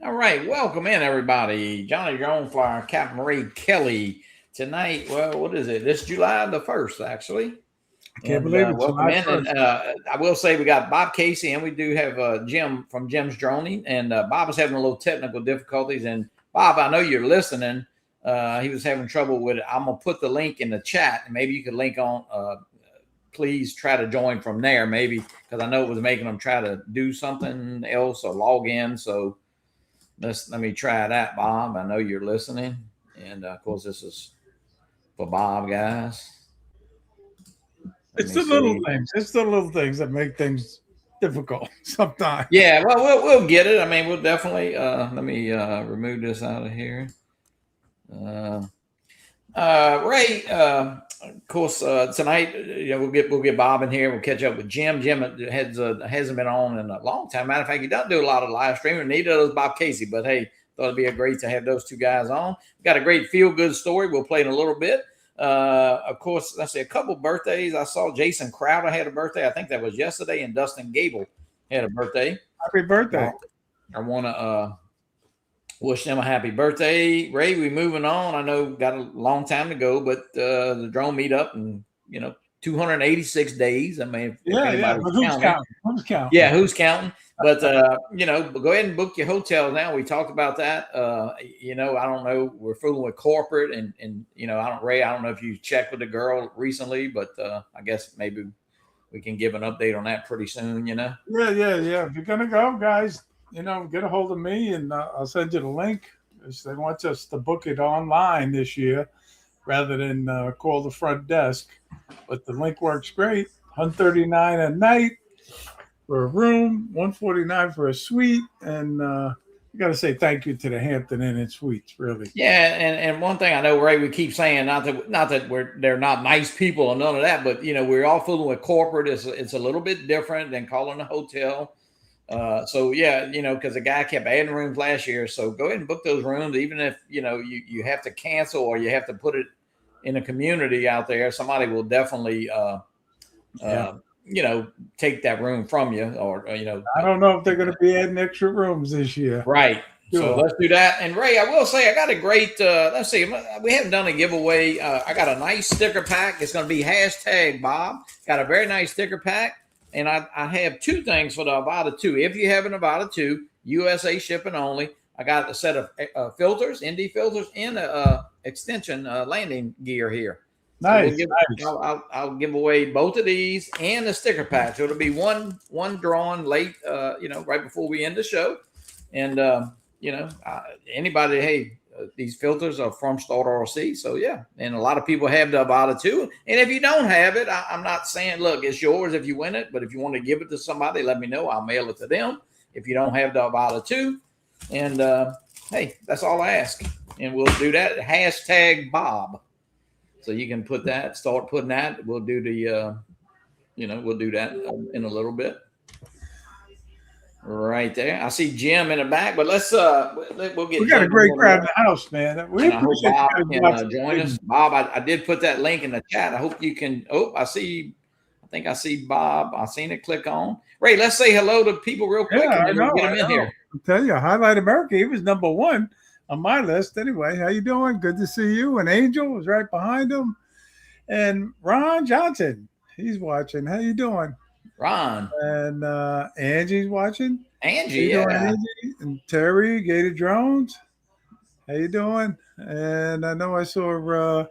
All right, welcome in everybody. Johnny Droneflyer, Captain Ray Kelly. Tonight, well, what is it? This July the 1st, actually. I can't And believe it. welcome July in. 1st. And I will say we got Bob Casey, and we do have Jim from Jim's Droning. And Bob is having a little technical difficulties. And Bob, I know you're listening. He was having trouble with it. I'm going to put the link in the chat, and maybe you could link on. Please try to join from there, maybe, because I know it was making them try to do something else or log in. So let me try that, Bob. I know you're listening. And of course, this is for Bob, guys. It's the little things. It's the little things that make things difficult sometimes. Yeah, well, we'll get it. I mean, we'll definitely. Let me remove this out of here. Ray, of course, tonight, we'll get Bob in here. We'll catch up with Jim. Jim hasn't been on in a long time. Matter of fact, he doesn't do a lot of live streaming. Neither does Bob Casey. But hey, thought it'd be great to have those two guys on. We got a great feel good story. We'll play in a little bit. Of course, let's say a couple birthdays. I saw Jason Crowder had a birthday. I think that was yesterday, and Dustin Gable had a birthday. Happy birthday! I want to wish them a happy birthday. Ray, we moving on. I know got a long time to go, but the drone meetup and 286 days. I mean, but who's counting? Who's counting? Yeah, who's counting? But go ahead and book your hotels now. We talked about that. I don't know. We're fooling with corporate, and Ray, I don't know if you checked with the girl recently, but I guess maybe we can give an update on that pretty soon. Yeah. If you're gonna go, guys, get a hold of me, and I'll send you the link. They want us to book it online this year, rather than call the front desk. But the link works great. $139 a night for a room, $149 for a suite, and you got to say thank you to the Hampton Inn and Suites, really. Yeah, and one thing I know, Ray, we keep saying not that they're not nice people or none of that, but we're all fooling with corporate. It's a little bit different than calling a hotel. So yeah, because the guy kept adding rooms last year. So go ahead and book those rooms, even if you have to cancel or you have to put it in a community out there. Somebody will definitely take that room from you, or I don't know if they're going to be adding extra rooms this year. Right. Sure. So let's do that. And Ray, I will say I got a great. Let's see, we haven't done a giveaway. I got a nice sticker pack. It's going to be #Bob. Got a very nice sticker pack. And I have two things for the Avata 2. If you have an Avata 2, USA shipping only. I got a set of filters, ND filters, and extension landing gear here. Nice. So I'll give away both of these and the sticker pack. So it'll be one drawn late, right before we end the show. And anybody, hey, these filters are from Start RC. So yeah, and a lot of people have the Avata 2. And if you don't have it, I'm not saying, look, it's yours if you win it. But if you want to give it to somebody, let me know. I'll mail it to them. If you don't have the Avata 2, and hey, that's all I ask. And we'll do that. #Bob. So you can start putting that. We'll do we'll do that in a little bit. Right there. I see Jim in the back, but let's we'll get. We got a great crowd in the house, man. We appreciate Bob can join us. Bob, I did put that link in the chat. I hope you can. Oh, I think I see Bob. I seen it click on. Ray, let's say hello to people real quick. Yeah, and then we'll get them in here. I'll tell you, Highlight America. He was #1 on my list. Anyway, how you doing? Good to see you. And Angel was right behind him. And Ron Johnson, he's watching. How you doing? Ron. And Angie's watching. Angie, yeah. Angie? And Terry, Gated Drones. How you doing? And I know I saw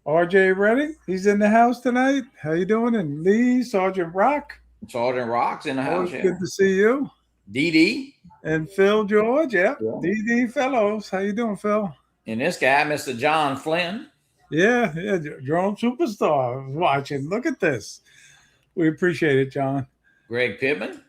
RJ Redding. He's in the house tonight. How you doing? And Lee, Sergeant Rock. Sergeant Rock's in the house. Yeah. Good to see you. DD. And Phil George. Yeah. DD Fellows. How you doing, Phil? And this guy, Mr. John Flynn. Yeah. Drone Superstar was watching. Look at this. We appreciate it, John. Greg Pittman.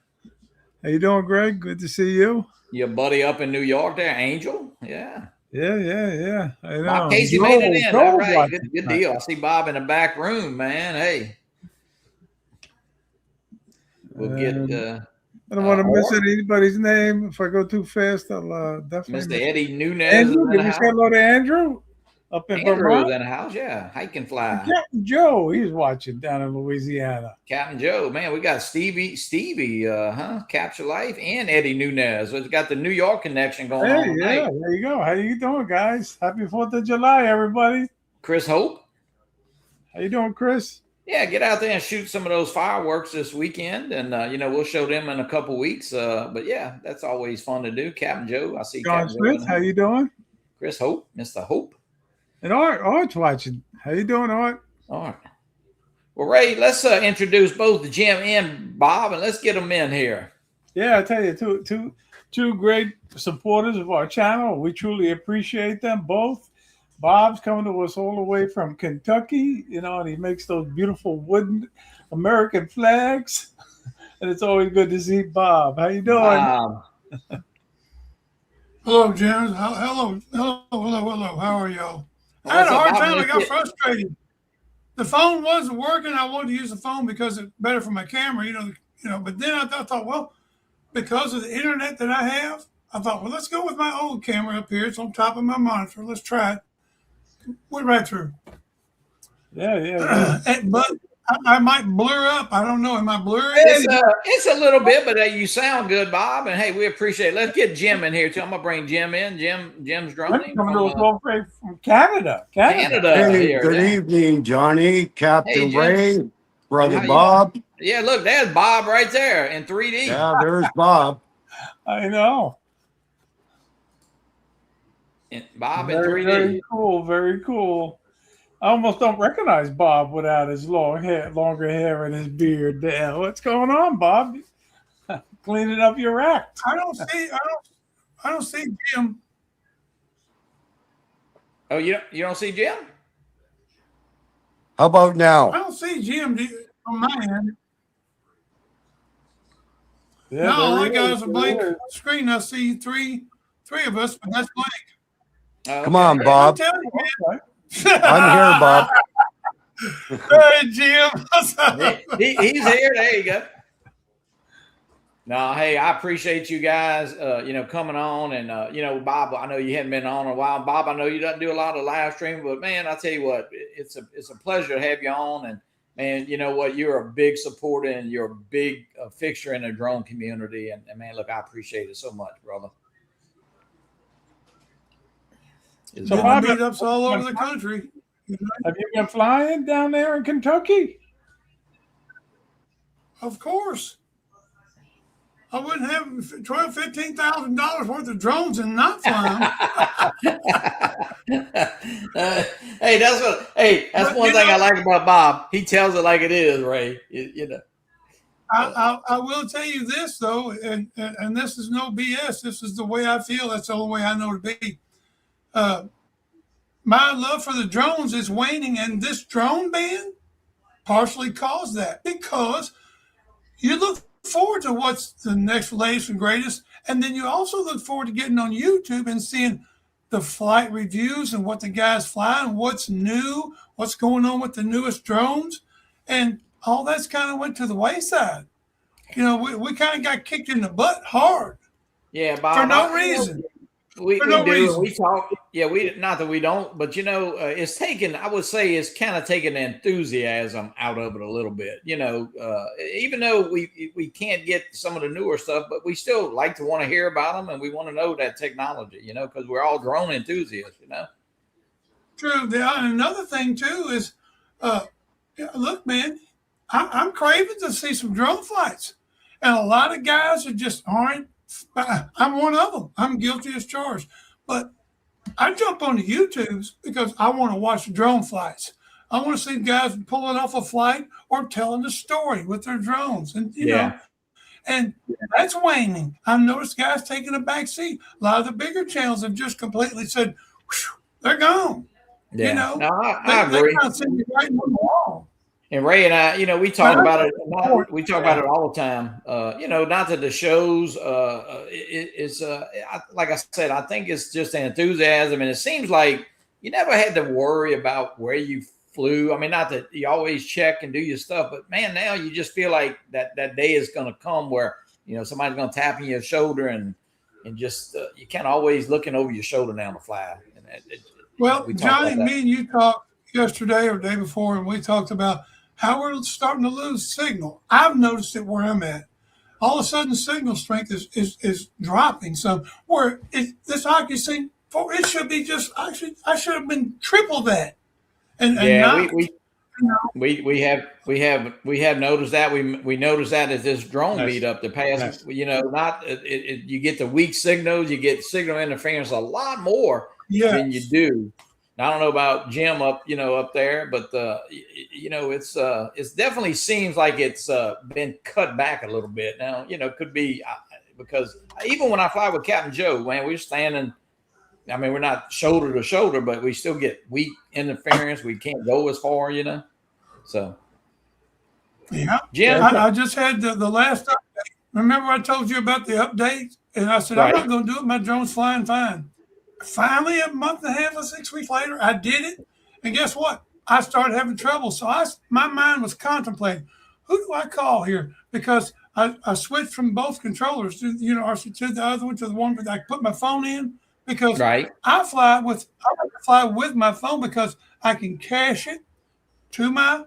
How you doing, Greg? Good to see you. Your buddy up in New York there, Angel. Yeah. Yeah. I know. Bob Casey made it in. All right. Good deal. I see Bob in the back room, man. Hey. We'll get I don't want to miss anybody's name. If I go too fast, I'll definitely Mr. Eddie Nunez. Andrew, did we say hello to Andrew? up in Andrew's Vermont. in the house. Yeah, hike and fly. Captain Joe, he's watching down in Louisiana. Captain Joe, man, we got Stevie, Capture Life, and Eddie Nunez. So it's got the New York connection going on tonight. Yeah, there you go. How you doing, guys? Happy 4th of July, everybody. Chris Hope. How you doing, Chris? Yeah, get out there and shoot some of those fireworks this weekend, and we'll show them in a couple weeks. But yeah, that's always fun to do. Captain Joe, I see. John Captain Smith, Joe how you doing? Chris Hope, Mr. Hope, and Art's watching. How you doing, Art? All right. Well, Ray, let's introduce both Jim and Bob, and let's get them in here. Yeah, I tell you, two great supporters of our channel. We truly appreciate them both. Bob's coming to us all the way from Kentucky, and he makes those beautiful wooden American flags. And it's always good to see Bob. How you doing? Hello, James. Hello. How are y'all? I had a hard time. I got frustrated. The phone wasn't working. I wanted to use the phone because it's better for my camera, But then I thought, well, because of the internet that I have, I thought, well, let's go with my old camera up here. It's on top of my monitor. Let's try it. Went right through. Yeah. But I might blur up. I don't know. Am I blurry? It's a little bit, but you sound good, Bob. And hey, we appreciate it. Let's get Jim in here too. I'm gonna bring Jim in. Jim's droning from Canada. Hey, good evening, Johnny, Captain Ray, Brother Bob. Yeah, look, there's Bob right there in 3D. Yeah, there's Bob. I know. Bob in very, 3D. Very cool. Very cool. I almost don't recognize Bob without his longer hair and his beard. There. What's going on, Bob? Cleaning up your act. I don't see Jim. Oh, you don't see Jim? How about now? I don't see Jim on my end. Yeah, no, all I got is a blank screen. I see three of us, but that's blank. Come on, Bob. I'm telling you, man. I'm here, Bob. Hey, Jim. He's here. There you go. No, hey, I appreciate you guys, coming on. And, Bob, I know you hadn't been on in a while. Bob, I know you don't do a lot of live streaming, but, man, I tell you what, it's a pleasure to have you on. And, man, you know what, you're a big supporter and you're a big fixture in the drone community. And, man, look, I appreciate it so much, brother. So meetups all over the country. Have you been flying down there in Kentucky? Of course. I wouldn't have $12,000, $15,000 worth of drones and not fly them. Hey, that's one thing I like about Bob. He tells it like it is, Ray. I will tell you this though, and this is no BS. This is the way I feel. That's the only way I know to be. My love for the drones is waning, and this drone ban partially caused that because you look forward to what's the next latest and greatest, and then you also look forward to getting on YouTube and seeing the flight reviews and what the guys fly and what's new, what's going on with the newest drones, and all that's kind of went to the wayside. We kind of got kicked in the butt hard. Yeah, Bob, for no reason. We do. We talk. Yeah, not that we don't, but it's taken. I would say it's kind of taken the enthusiasm out of it a little bit. Even though we can't get some of the newer stuff, but we still like to want to hear about them, and we want to know that technology. Because we're all drone enthusiasts. True. And another thing too is, look, man, I'm craving to see some drone flights, and a lot of guys are just aren't. I'm one of them. I'm guilty as charged. But I jump on the YouTubes because I want to watch drone flights. I want to see guys pulling off a flight or telling the story with their drones. And, and that's waning. I've noticed guys taking a back seat. A lot of the bigger channels have just completely said, they're gone. Yeah. No, I agree. They're sitting right on the wall. And Ray and I, we talk about it. We talk about it all the time. Not that the shows, it's like I said, I think it's just an enthusiasm, and it seems like you never had to worry about where you flew. I mean, not that you always check and do your stuff, but man, now you just feel like that day is going to come where somebody's going to tap in your shoulder and just you can't always looking over your shoulder now to fly. And Well, we talked Johnny, about that. me and you talked yesterday or the day before, and we talked about how we're starting to lose signal. I've noticed it where I'm at. All of a sudden, signal strength is dropping. So where this occupancy for it should be just I should have been triple that and Yeah, not. You know, we have noticed that we noticed that as this drone Yes. meetup the past, Yes. not you get the weak signals, you get signal interference a lot more than you yes, do. I don't know about Jim up up there, but it's definitely seems like it's been cut back a little bit now. Could be because even when I fly with Captain Joe, man, we're standing. I mean, we're not shoulder to shoulder, but we still get weak interference. We can't go as far, So, yeah. Jim, I just had the last update. Remember, I told you about the update, and I said I'm right, not going to do it. My drone's flying fine. Finally, a month and a half or 6 weeks later, I did it, and guess what? I started having trouble. So my mind was contemplating, who do I call here? Because I switched from both controllers to to the other one to the one that I put my phone in because right, I fly with my phone because I can cache it to my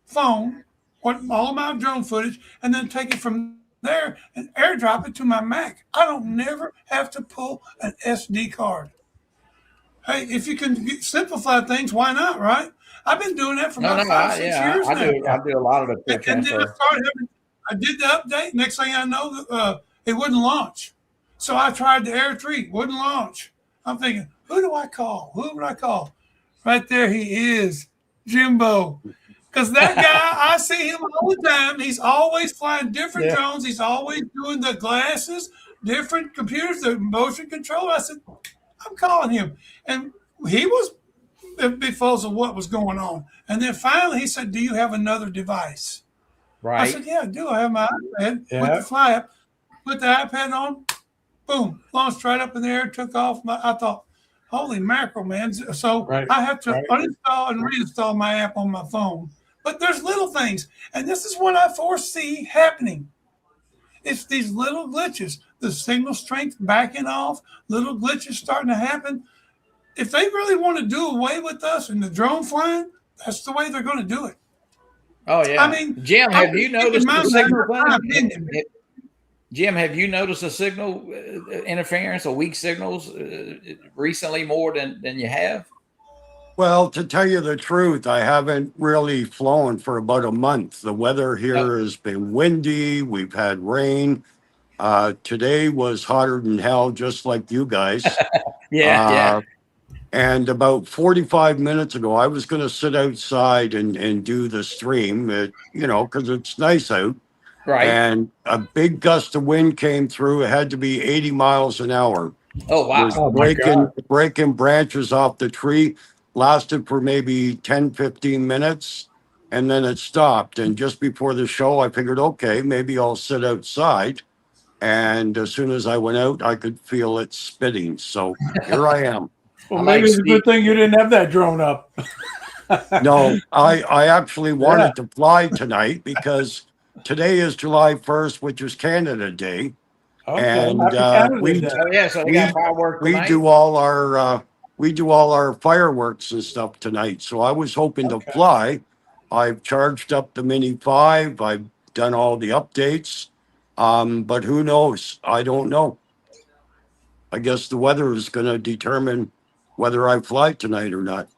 phone, all my drone footage, and then take it from there and airdrop it to my Mac. I don't never have to pull an SD card. Hey, if you can simplify things, why not, right? I've been doing that for no, about no, 5, 6 years I now. do, a lot of the quick And then transfer. I did the update. Next thing I know, it wouldn't launch. So I tried the AirTree, wouldn't launch. I'm thinking, who do I call? Who would I call? Right there, he is, Jimbo. Because that guy, I see him all the time. He's always flying different drones. He's always doing the glasses, different computers, the motion control. I said, I'm calling him. And he was because of what was going on. And then finally he said, do you have another device? I Right. said, yeah, I do. I have my iPad with Yeah. the fly app. Put the iPad on, boom, launched right up in the air, took off. I thought, holy mackerel, man. So Right. I have to Right. uninstall and reinstall my app on my phone. But there's little things. And this is what I foresee happening. It's these little glitches, the signal strength backing off, little glitches starting to happen. If they really want to do away with us and the drone flying, that's the way they're going to do it. Oh yeah. I mean, Jim, have you noticed the signal opinion. Jim, have you noticed the signal interference or weak signals recently more than you have? Well, to tell you the truth, I haven't really flown for about a month. The weather here has been windy. We've had rain. Today was hotter than hell, just like you guys. Yeah. And about 45 minutes ago, I was going to sit outside and do the stream, because it's nice out. Right. And a big gust of wind came through. It had to be 80 miles an hour. Oh, wow. Was breaking branches off the tree. Lasted for maybe 10, 15 minutes. And then it stopped. And just before the show, I figured, okay, maybe I'll sit outside. And as soon as I went out, I could feel it spitting. So here I am. Well, maybe it's a good thing you didn't have that drone up. No, I actually wanted to fly tonight because today is July 1st, which is Canada Day. Okay. And Happy Canada we Day. Oh yeah, so we got fireworks we tonight. do all our fireworks and stuff tonight. So I was hoping to fly. I've charged up the Mini 5. I've done all the updates. But who knows? I don't know. I guess the weather is going to determine whether I fly tonight or not.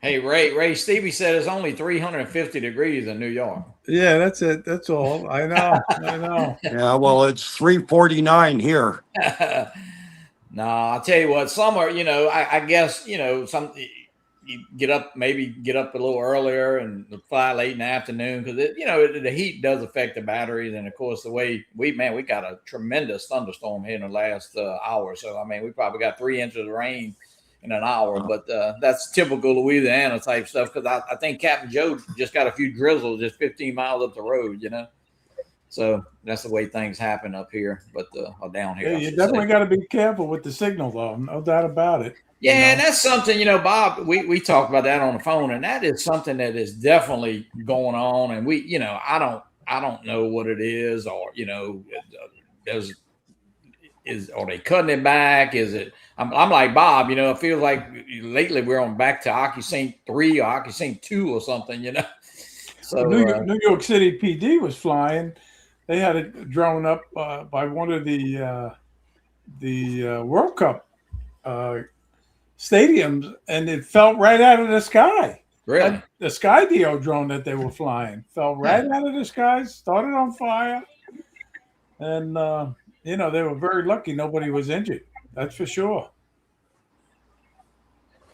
Hey, Ray, Stevie said it's only 350 degrees in New York. Yeah, that's it. That's all. I know. Yeah, well, it's 349 here. No, I'll tell you what, summer, I guess, some you get up a little earlier and fly late in the afternoon because the heat does affect the batteries. And of course, the way we got a tremendous thunderstorm here in the last hour. So, I mean, we probably got 3 inches of rain in an hour, but that's typical Louisiana type stuff. Cause I think Captain Joe just got a few drizzles just 15 miles up the road, So that's the way things happen up here, but down here. Yeah, you definitely got to be careful with the signal, though. No doubt about it. Yeah, and that's something, Bob, we talked about that on the phone, and that is something that is definitely going on. And we, I don't know what it is, or, are they cutting it back? Is it? I'm like Bob. It feels like lately we're on back to OcuSync 3 or OcuSync 2 or something. So New York City PD was flying. They had it drone up by one of the World Cup stadiums, and it fell right out of the sky. really, The Skydio drone that they were flying fell right out of the sky, started on fire, and they were very lucky nobody was injured. That's for sure.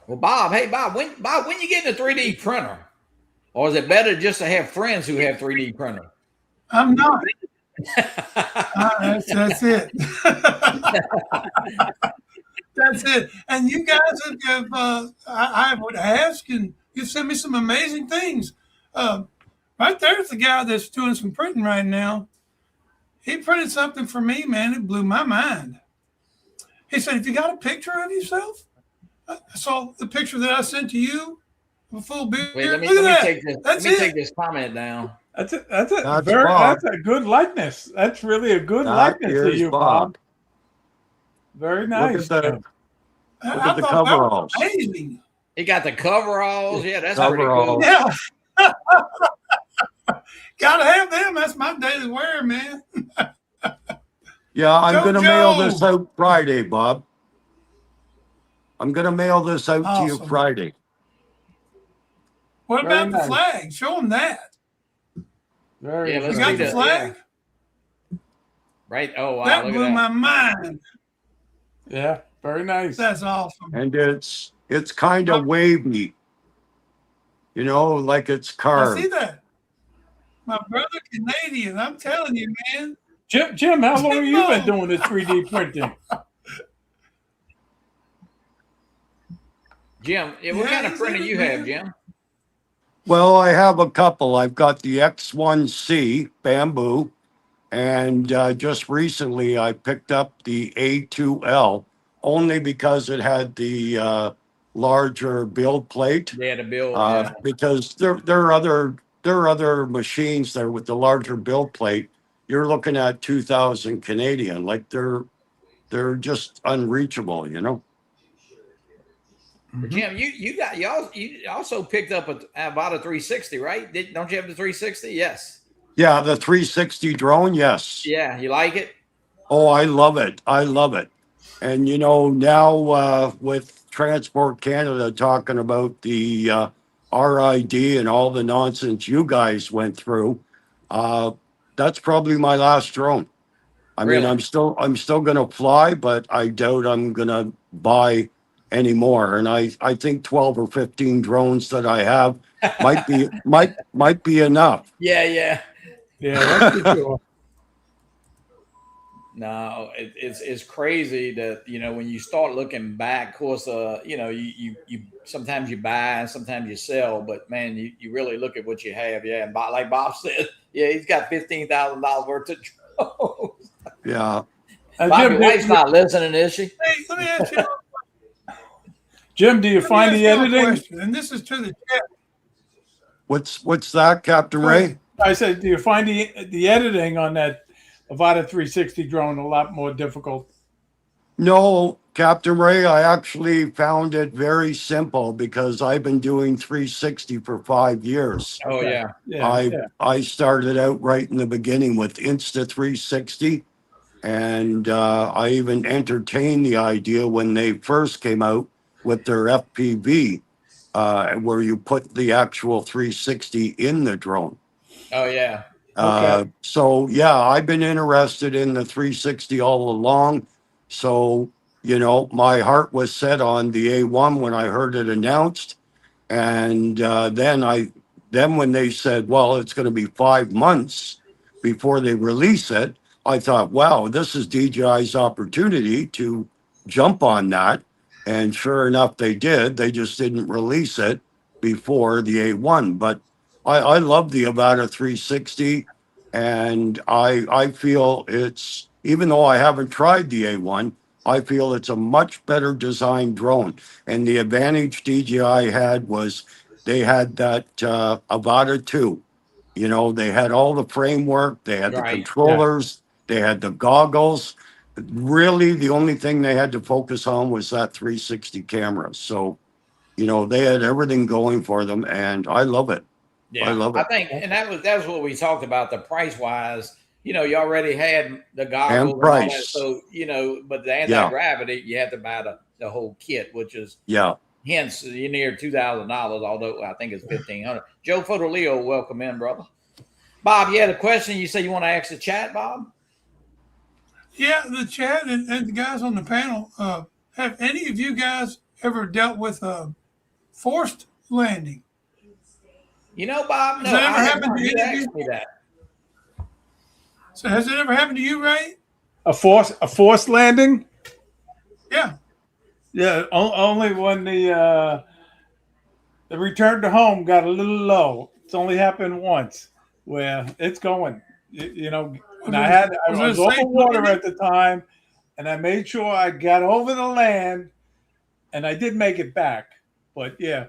well, Bob. Hey, Bob. When you get a 3D printer, or is it better just to have friends who have 3D printer? I'm not. That's it. That's it. And you guys have, I would ask, and you send me some amazing things. Right there's the guy that's doing some printing right now. He printed something for me, man. It blew my mind. He said, "If you got a picture of yourself?" I saw the picture that I sent to you, a full beard. Wait, let me Look at that. take this. That's Let me it. take this comment down. That's That's a good likeness. That's really a good That likeness to is you, Bob. Very nice. Look at Jim. Look I at the thought that was coveralls. amazing. He got the coveralls. Yeah, that's pretty cool. Coveralls. Yeah. Gotta have them. That's my daily wear, man. Yeah, I'm going to mail Jojo. this out Friday, Bob. I'm going to mail this out to you Awesome. Friday. What Very about the nice. flag? Show them that. Very Yeah, let's You nice. got see the that, flag? Right? Oh wow! That Look blew at that. my mind. Yeah, very nice. That's awesome. And it's kind of wavy. Like it's I carved. see that. My brother Canadian. I'm telling you, man. Jim, how long have you been No. doing this 3D printing? Jim, what Yeah, kind of he's printer in it, you have, man. Jim? Well, I have a couple. I've got the X1C bamboo, and just recently I picked up the A2L only because it had the larger build plate. Yeah, the bill. Because there are other machines there with the larger build plate. You're looking at 2,000 Canadian, like they're just unreachable, But Jim, you also picked up about a 360, right? Don't you have the 360? Yes. Yeah, the 360 drone, yes. Yeah, you like it? Oh, I love it. I love it. And now with Transport Canada talking about the RID and all the nonsense you guys went through, that's probably my last drone. I mean, Really? I'm still gonna fly, but I doubt I'm gonna buy any more. And I think 12 or 15 drones that I have might be enough. Yeah. Yeah, that's for sure. No, it's crazy that when you start looking back. Of course, you sometimes you buy and sometimes you sell, but man, you really look at what you have. Yeah, and like Bob said, yeah, he's got $15,000 worth of drones. Yeah. Bob, your Jim, wife's not listening, is she? Hey, let me ask you. Jim, do you find the y'all a editing? question, and this is to the chat. What's that, Captain Ray? I said, do you find the editing on that Avata 360 drone a lot more difficult? No, Captain Ray, I actually found it very simple because I've been doing 360 for 5 years. Oh yeah. I started out right in the beginning with Insta360, and I even entertained the idea when they first came out with their FPV, where you put the actual 360 in the drone. Oh yeah. Okay. So yeah, I've been interested in the 360 all along. So, my heart was set on the A1 when I heard it announced. And then when they said, well, it's going to be 5 months before they release it, I thought, wow, this is DJI's opportunity to jump on that. And sure enough, they did. They just didn't release it before the A1. But I love the Avata 360. And I feel it's, even though I haven't tried the A1, I feel it's a much better designed drone. And the advantage DJI had was they had that Avata 2. They had all the framework, they had the Right. controllers, they had the goggles. really the only thing they had to focus on was that 360 camera. So, you know, they had everything going for them, and I love it. Yeah, I love it. think, and that was what we talked about, the price wise. You know, you already had the goggles And and all that, price. so you know, but the Yeah. anti-gravity, you had to buy the whole kit, which is Yeah. hence you're near $2,000, although I think it's 1,500. Joe Fotoleo, welcome in, brother. Bob, you had a question. You say you want to ask the chat, Bob? Yeah, the chat and the guys on the panel. Have any of you guys ever dealt with a forced landing? You know, Bob, no, Has that ever I have happened not. to You any of you? asked me that. So has it ever happened to you, Ray? A forced landing? Yeah. Yeah, only when the return to home got a little low. It's only happened once where it's going. You know, and I was over water at the time, and I made sure I got over the land, and I did make it back. But yeah,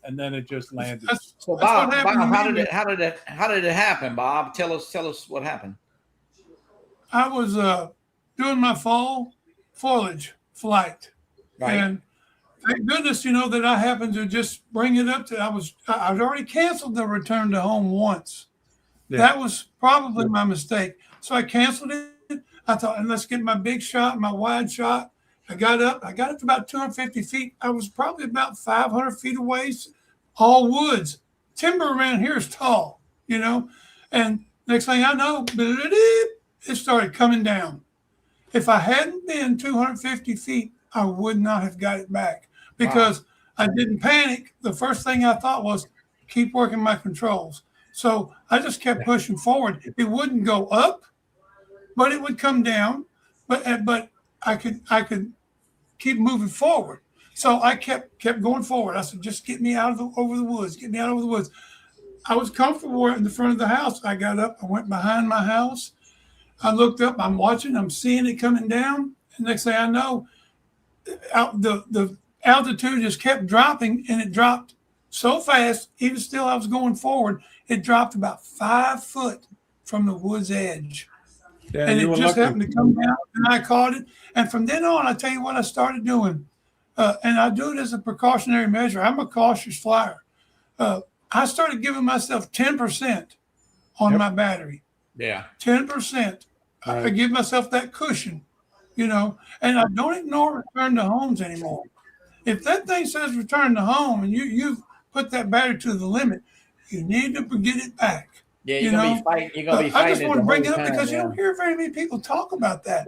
and then it just landed. So Bob, how did it happen, Bob? Tell us what happened. I was doing my fall foliage flight, Right. and thank goodness, you know, that I happened to just bring it up to. I'd already canceled the return to home once. Yeah. That was probably my mistake. So I canceled it. I thought, and let's get my big shot, my wide shot. I got up to about 250 feet. I was probably about 500 feet away, all woods. Timber around here is tall, you know. And next thing I know, it started coming down. If I hadn't been 250 feet, I would not have got it back because I didn't panic. The first thing I thought was keep working my controls. So I just kept pushing forward. It wouldn't go up, but it would come down. But I could keep moving forward. So I kept going forward. I said, just get me over the woods. Get me out over the woods. I was comfortable in the front of the house. I got up. I went behind my house. I looked up. I'm watching. I'm seeing it coming down. And next thing I know, the altitude just kept dropping, and it dropped so fast. Even still, I was going forward. It dropped about 5 foot from the wood's edge. Yeah, and it just happened to come down, and I caught it. And from then on, I tell you what I started doing. And I do it as a precautionary measure. I'm a cautious flyer. I started giving myself 10% on my battery. Yeah. 10%. Right. I give myself that cushion, you know, and I don't ignore return to homes anymore. If that thing says return to home and you've put that battery to the limit, you need to get it back. Yeah, you're gonna be fighting. I just want to bring it up because you don't hear very many people talk about that.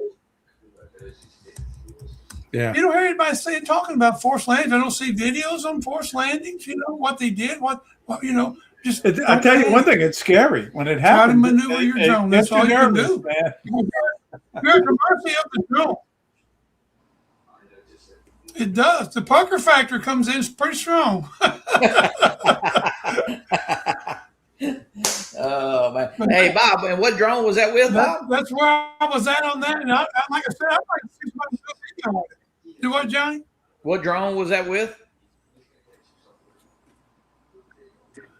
Yeah. You don't hear anybody talking about forced landings. I don't see videos on forced landings. You know what they did. What you know. Just I tell you one thing. It's scary when it happens. Try to maneuver your drone. That's all you can do. Man. You're at the mercy of the drone. It does. The pucker factor comes in pretty strong. Oh man! Hey Bob, and what drone was that with, Bob? That's where I was at on that. And like I said, I'd like to see somebody do a video on it. Do what, Johnny? What drone was that with?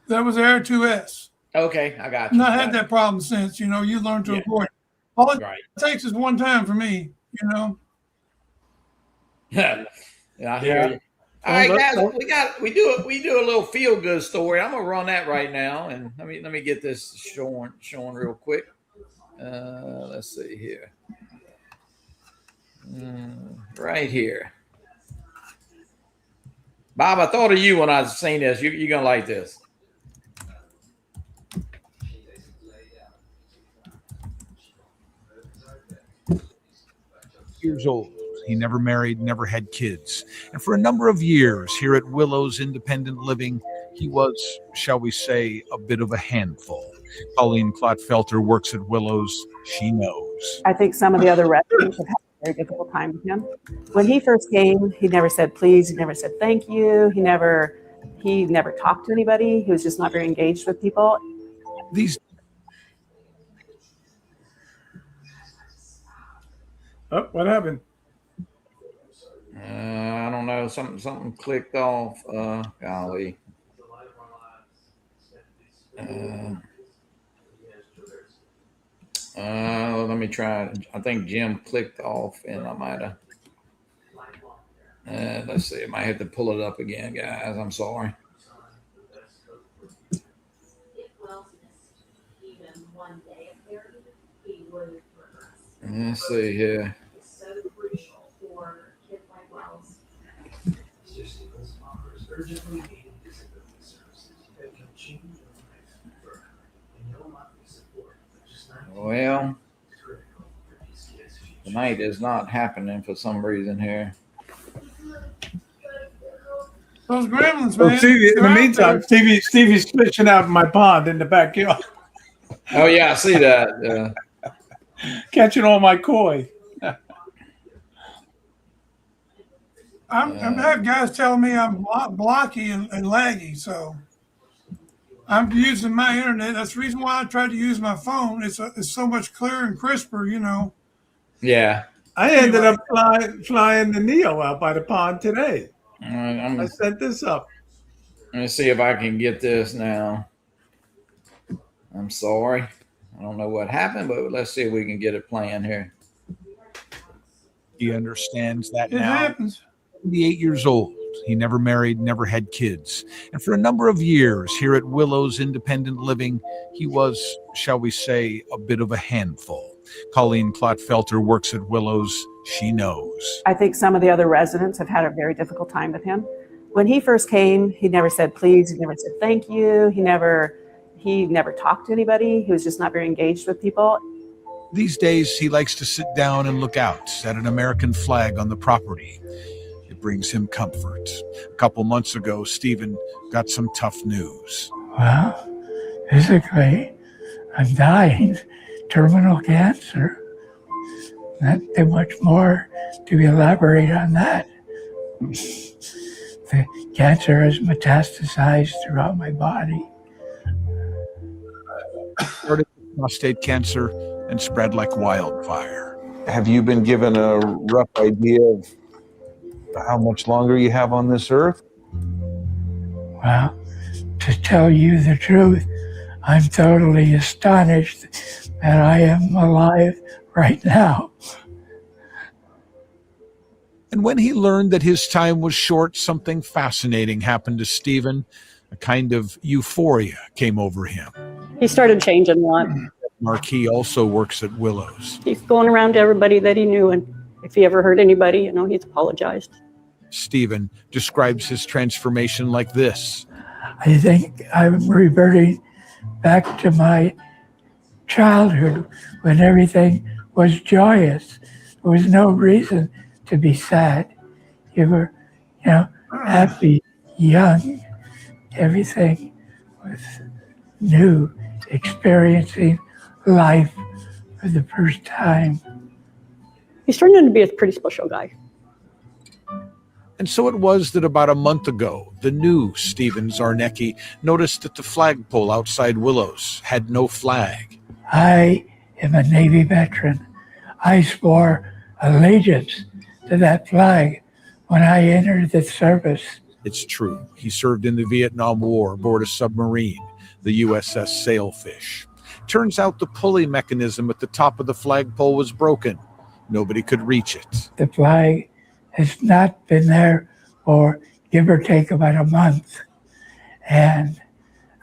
That was Air 2S. Okay, I got you. Not had that problem since. You know, you learn to avoid it. All it takes is one time for me. You know. Yeah, I hear you. All right, guys, we do a little feel good story. I'm gonna run that right now, and let me get this showing real quick. Let's see here, right here. Bob, I thought of you when I seen this. You're gonna like this. Years old. He never married, never had kids. And for a number of years here at Willows Independent Living, he was, shall we say, a bit of a handful. Colleen Klotfelter works at Willows. She knows. I think some of the other residents have had a very difficult time with him. When he first came, he never said please. He never said thank you. He never talked to anybody. He was just not very engaged with people. What happened? I don't know. Something clicked off. Golly. Let me try. I think Jim clicked off, and I might have. Let's see. I might have to pull it up again, guys. I'm sorry. Let's see here. Well, tonight is not happening for some reason here. Those gremlins, Well, man. Stevie, in the they're out meantime, Stevie's fishing out in my pond in the backyard, Oh yeah, I see that. catching all my koi. I'm have guys telling me I'm blocky and laggy, so I'm using my internet. That's the reason why I tried to use my phone. It's so much clearer and crisper, you know. Yeah. I ended up flying the Neo out by the pond today. All right, I set this up. let me see if I can get this now. I'm sorry. I don't know what happened, but let's see if we can get it playing here. He understands that It now. happens. 78 years old. He never married, never had kids. And for a number of years here at Willows Independent Living, he was, shall we say, a bit of a handful. Colleen Klotfelter works at Willows. She knows. I think some of the other residents have had a very difficult time with him. When he first came, he never said please. He never said thank you. He never talked to anybody. He was just not very engaged with people. These days, he likes to sit down and look out at an American flag on the property. It brings him comfort. A couple months ago, Stephen got some tough news. Well, physically, I'm dying. Terminal cancer. Not too much more to elaborate on that. The cancer has metastasized throughout my body. Started with prostate cancer and spread like wildfire. Have you been given a rough idea of how much longer you have on this earth? Well, to tell you the truth, I'm totally astonished that I am alive right now. And when he learned that his time was short, something fascinating happened to Stephen. A kind of euphoria came over him. He started changing a lot. Marquis also works at Willows. He's going around to everybody that he knew, and if he ever hurt anybody, he's apologized. Stephen describes his transformation like this. I think I'm reverting back to my childhood when everything was joyous. There was no reason to be sad. You were, happy, young. Everything was new, experiencing life for the first time. He's turned into be a pretty special guy. And so it was that about a month ago, the new Stephen Zarnecki noticed that the flagpole outside Willows had no flag. I am a Navy veteran. I swore allegiance to that flag when I entered the service. It's true. He served in the Vietnam War aboard a submarine, the USS Sailfish. Turns out the pulley mechanism at the top of the flagpole was broken. Nobody could reach it. The flag has not been there for give or take about a month. And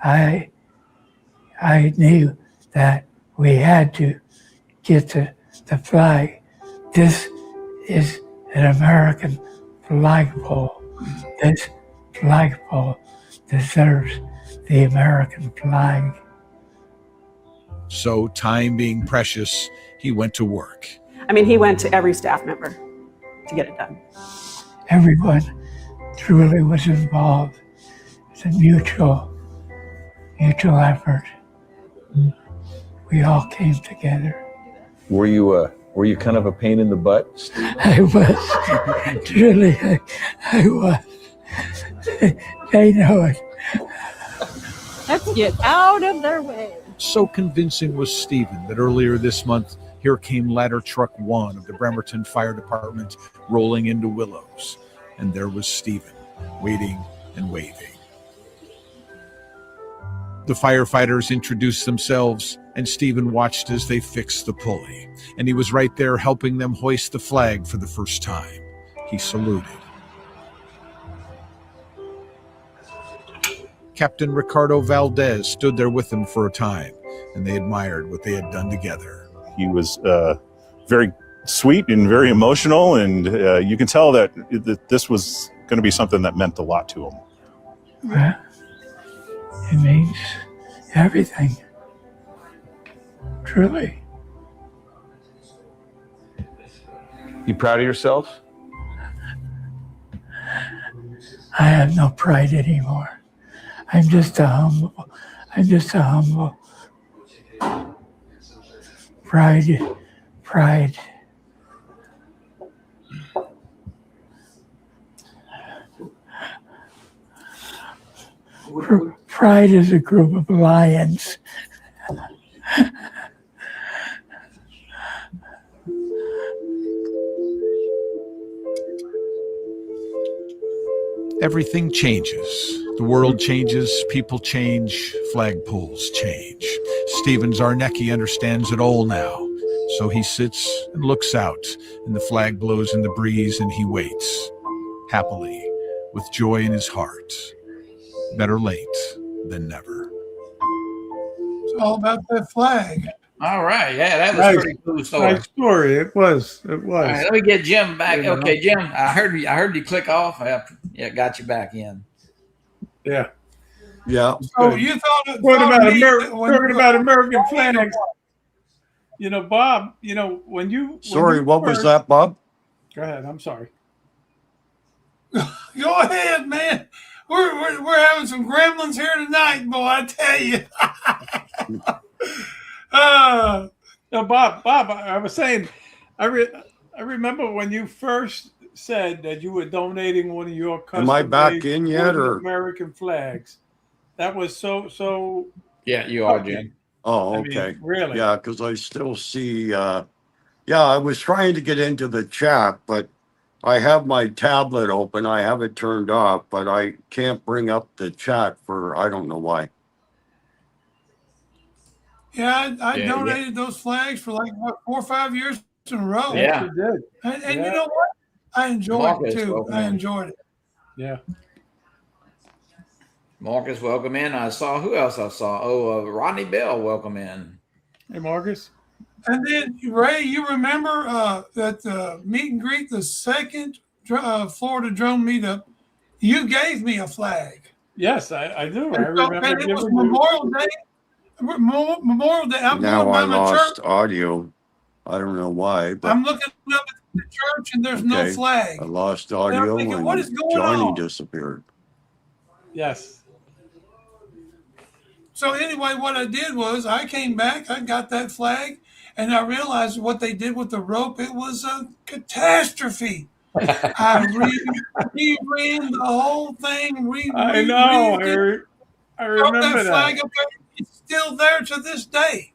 I knew that we had to get the flag. This is an American flagpole. This flagpole deserves the American flag. So, time being precious, he went to work. He went to every staff member to get it done. Everyone truly was involved. It's a mutual effort. We all came together. Were you kind of a pain in the butt? I was. Truly, I was. They know it. Let's get out of their way. So convincing was Stephen that earlier this month, here came Ladder Truck 1 of the Bremerton Fire Department rolling into Willows. And there was Stephen, waiting and waving. The firefighters introduced themselves, and Stephen watched as they fixed the pulley. And he was right there helping them hoist the flag for the first time. He saluted. Captain Ricardo Valdez stood there with them for a time, and they admired what they had done together. He was very sweet and very emotional, and you can tell that this was going to be something that meant a lot to him. Well, it means everything. Truly. You proud of yourself? I have no pride anymore. I'm just a humble pride. Pride is a group of lions. Everything changes. The world changes, people change, flagpoles change. Stephen Zarnecki understands it all now. So he sits and looks out, and the flag blows in the breeze, and he waits, happily, with joy in his heart. Better late than never. It's all about that flag. All right. Yeah, that was Nice. a pretty cool story. Nice story. It was. All right, let me get Jim back. You know. Okay, Jim, I heard you click off. Yeah, got you back in. Yeah. Yeah. So you thought it Talking about, me talking about American flags. You know, Bob, you know, when you. Sorry, what was that, Bob? Go ahead. I'm sorry. Go ahead, man. We're having some gremlins here tonight, boy. I tell you. No, Bob, I was saying, I remember when you first said that you were donating one of your custom Am I back in yet, or? American flags. That was so. Yeah, you are, Jim. Oh, I mean, okay. really? Yeah, because I still see, I was trying to get into the chat, but I have my tablet open. I have it turned off, but I can't bring up the chat for, I don't know why. Yeah, I donated those flags for like 4 or 5 years in a row. Yeah. You did. And Yeah. you know what? I enjoyed Marcus, it too. welcome I in. enjoyed it. Yeah. Marcus, welcome in. I saw who else I saw. Oh, Rodney Bell, welcome in. Hey, Marcus. And then Ray, you remember that meet and greet, the second Florida drone meetup, you gave me a flag. Yes, I do. I And remember. it was giving you- Memorial Day. Memorial Day. I'm Now going I by my lost church. audio. I don't know why, but I'm looking up at the church and there's no Okay. flag. I lost I'm audio thinking, what is and going Johnny on? disappeared. Yes. So anyway, what I did was I came back, I got that flag, and I realized what they did with the rope. It was a catastrophe. I re-ran the whole thing. I know. I Broke remember that flag that. up there. It's still there to this day.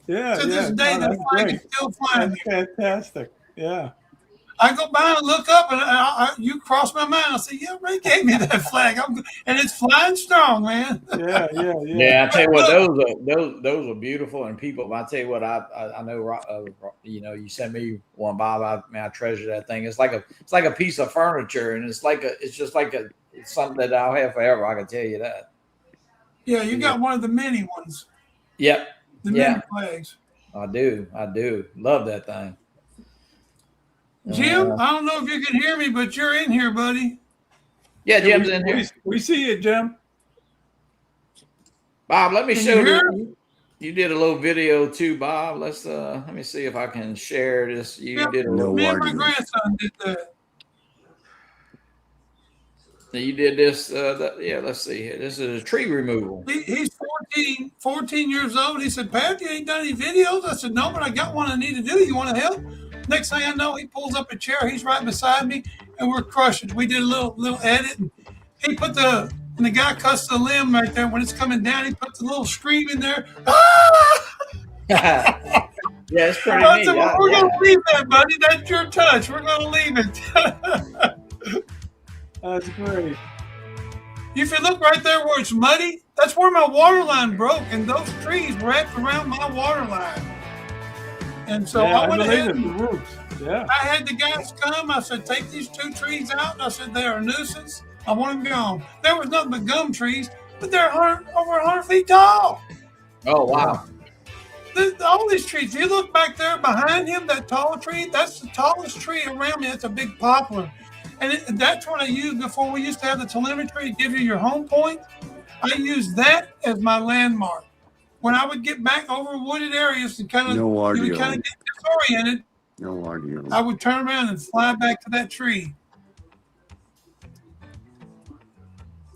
Yeah. To this yeah. day, No, that that's flag great. is still flying. That's fantastic. Yeah. I go by and look up, and you cross my mind. I say, "Yeah, Ray gave me that flag, and it's flying strong, man." Yeah. Yeah, I tell you what, those are beautiful, and people. I tell you what, I know. You know, you sent me one, Bob. I treasure that thing. It's like a piece of furniture, and it's something that I'll have forever. I can tell you that. Yeah, you got one of the mini ones, Yep, the Yeah. mini flags. I do. Love that thing. Jim, I don't know if you can hear me, but you're in here, buddy. Yeah, Jim's in here. We see you, Jim. Bob, let me Can show you hear you. You did a little video too, Bob. Let me see if I can share this. You Yeah. did a No little. Me and my idea. grandson did that. You did this. Let's see here. This is a tree removal. He's 14 years old. He said, "Pat, you ain't done any videos?" I said, "No, but I got one I need to do. You want to help?" Next thing I know, he pulls up a chair. He's right beside me, and we're crushing. We did a little edit. And he put and the guy cuts the limb right there. When it's coming down, he puts a little scream in there. Ah! Yeah, it's pretty I neat. said, "Well, we're going to leave that, buddy. That's your touch. We're going to leave it." That's great. if you look right there where it's muddy, that's where my water line broke, and those trees wrapped around my water line. And so Yeah, I went believe ahead it, and the roots. Yeah. I had the guys come. I said, take these 2 trees out. And I said, they are a nuisance. I want them gone. There was nothing but gum trees, but they're over 100 feet tall. Oh wow. All these trees, if you look back there behind him, that tall tree, that's the tallest tree around me. That's a big poplar. And that's what I used before. We used to have the telemetry to give you your home point. I used that as my landmark. When I would get back over wooded areas and kind of, No you would audio. kind of get disoriented, No audio. I would turn around and fly back to that tree.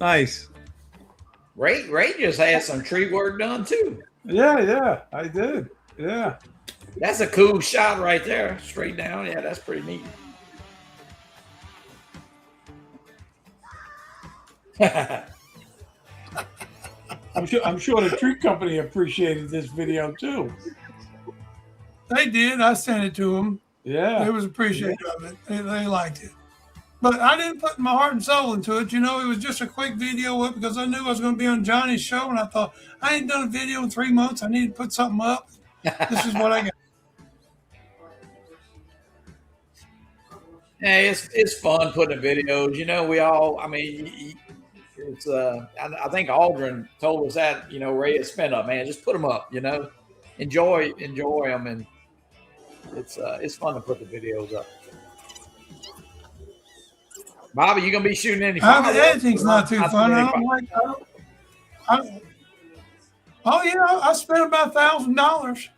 Nice. Ray just had some tree work done too. Yeah, I did. Yeah. That's a cool shot right there, straight down. Yeah, that's pretty neat. I'm sure the tree company appreciated this video too. They did. I sent it to them. Yeah. They was appreciative of it. They liked it. But I didn't put my heart and soul into it. You know, it was just a quick video because I knew I was going to be on Johnny's show, and I thought, I ain't done a video in 3 months. I need to put something up. This is what I got. Hey, it's fun putting the videos. You know, we all. I mean, it's. I think Aldrin told us that. You know, Ray had spin up, man. Just put them up. You know, enjoy them, and it's fun to put the videos up. Bobby, you gonna be shooting any? Editing's not too fun. I spent about $1,000.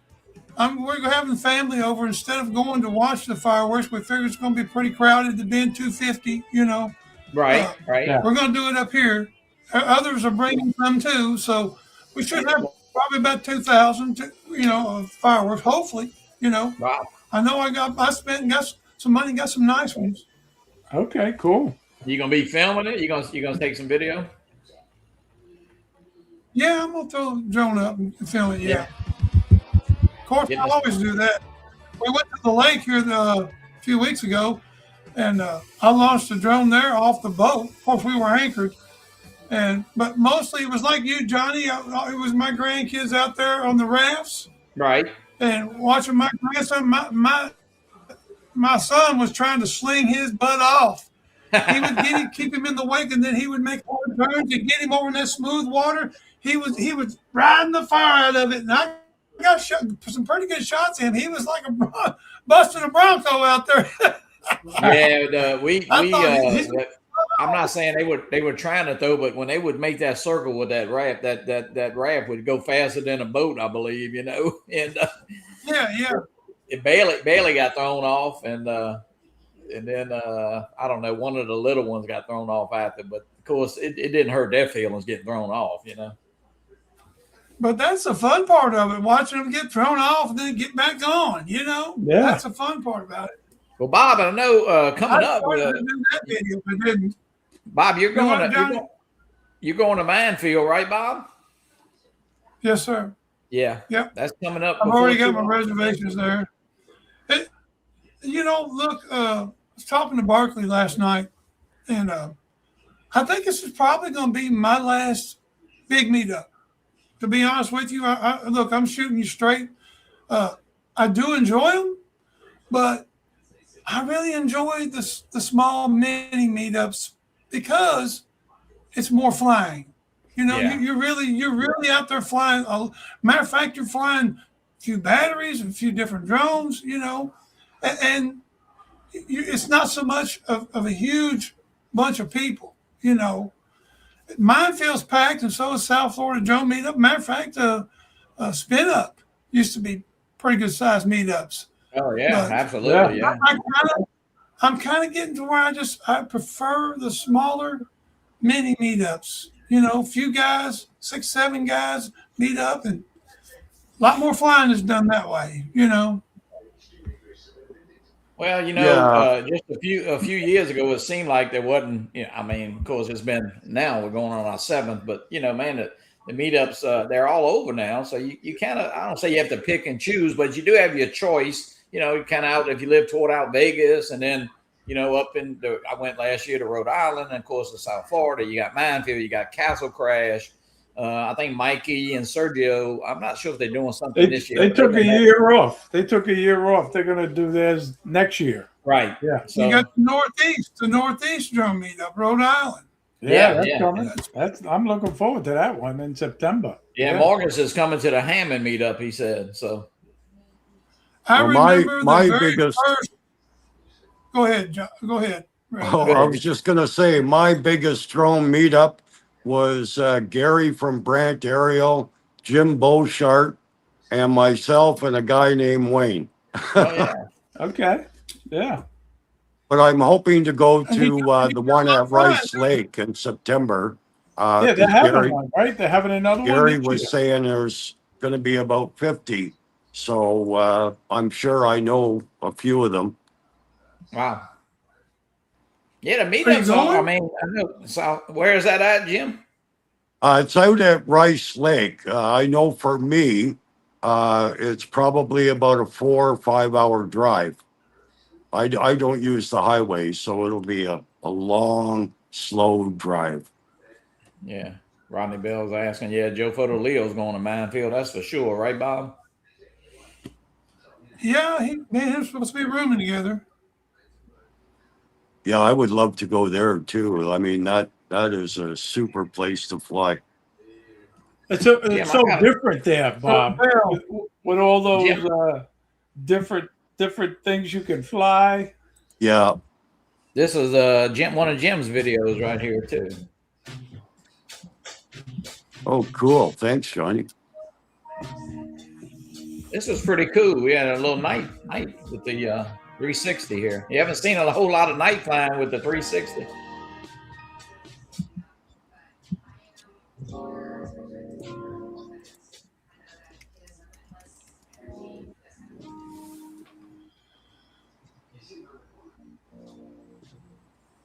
We're having family over. Instead of going to watch the fireworks, we figured it's going to be pretty crowded. The bin 250, you know. Right. Yeah. We're going to do it up here. Others are bringing some too, so we should have probably about 2,000, of fireworks. Hopefully, you know. Wow. I know I spent and got some money, got some nice ones. Okay, cool. You gonna be filming it? You gonna take some video? Yeah, I'm gonna throw the drone up and film it. Yeah. Yeah. Of course, I always do that. We went to the lake here a few weeks ago, and I launched a drone there off the boat. Of course, we were anchored, but mostly it was like you, Johnny. It was my grandkids out there on the rafts, Right. and watching my grandson. My son was trying to sling his butt off. He would keep him in the wake, and then he would make hard turns and get him over in that smooth water. He was riding the fire out of it, and I got some pretty good shots of him. He was like busting a bronco out there. Yeah, I'm not saying they were trying to throw, but when they would make that circle with that raft, that raft would go faster than a boat, I believe, you know. And Yeah. it barely got thrown off, and then I don't know, one of the little ones got thrown off after, but of course it didn't hurt their feelings getting thrown off, you know. But that's the fun part of it, watching them get thrown off and then get back on, you know? Yeah. That's the fun part about it. Well, Bob, I know coming I up, started to do that video, but didn't. Bob, you're You know what, going Johnny? you're going to Manfield, right, Bob? Yes, sir. Yeah. Yep. That's coming up. I've before already got too my long. reservations there. Look, I was talking to Barkley last night, and I think this is probably going to be my last big meetup. To be honest with you, look, I'm shooting you straight. I do enjoy them, but I really enjoy the small mini meetups because it's more flying. You know, Yeah. you're really out there flying. Matter of fact, you're flying a few batteries, a few different drones. You know, and it's not so much of a huge bunch of people. You know, mine feels packed, and so is South Florida Drone Meetup. Matter of fact, Spin Up used to be pretty good sized meetups. Oh yeah, But- absolutely. Yeah. I'm kind of getting to where I prefer the smaller mini meetups. You know, a few guys, 6, 7 guys meet up, and a lot more flying is done that way. You know. Well, you know, Yeah. just a few years ago, it seemed like there wasn't. You know, I mean, of course, it's been now we're going on our 7th, but you know, man, the meetups they're all over now. So you kind of, I don't say you have to pick and choose, but you do have your choice. You know, kind of out if you live toward out Vegas, and then up in I went last year to Rhode Island, and of course to South Florida. You got Minefield, you got Castle Crash. I think Mikey and Sergio, I'm not sure if they're doing something this year. They took a year off. They're going to do theirs next year. Right. Yeah. You got the Northeast Drone Meetup, Rhode Island. That's coming. I'm looking forward to that one in September. Yeah, Marcus is coming to the Hammond meetup, he said. So I remember my the very biggest. first. Go ahead, John. Go ahead. Oh, I was just going to say my biggest drone meetup was Gary from Brant Aerial, Jim Beauchart, and myself and a guy named Wayne. Okay. Yeah. But I'm hoping to go to the one at Rice Lake in September. They're having one, right? They're having another one. Gary was saying there's going to be about 50. So I'm sure I know a few of them. wow. Yeah, the meetups. I know. So where is that at, Jim? It's out at Rice Lake. I know for me, it's probably about a 4 or 5 hour drive. I don't use the highway, so it'll be a long, slow drive. Yeah. Rodney Bell's asking, Joe Photo Leo's going to Minefield. That's for sure, right, Bob? Yeah, they're supposed to be rooming together. Yeah, I would love to go there too. I mean, that is a super place to fly. It's so different there, Bob, with all those different things you can fly. Yeah. This is one of Jim's videos right here too. Oh, cool. Thanks, Johnny. This was pretty cool. We had a little night with the 360 here. You haven't seen a whole lot of night flying with the 360.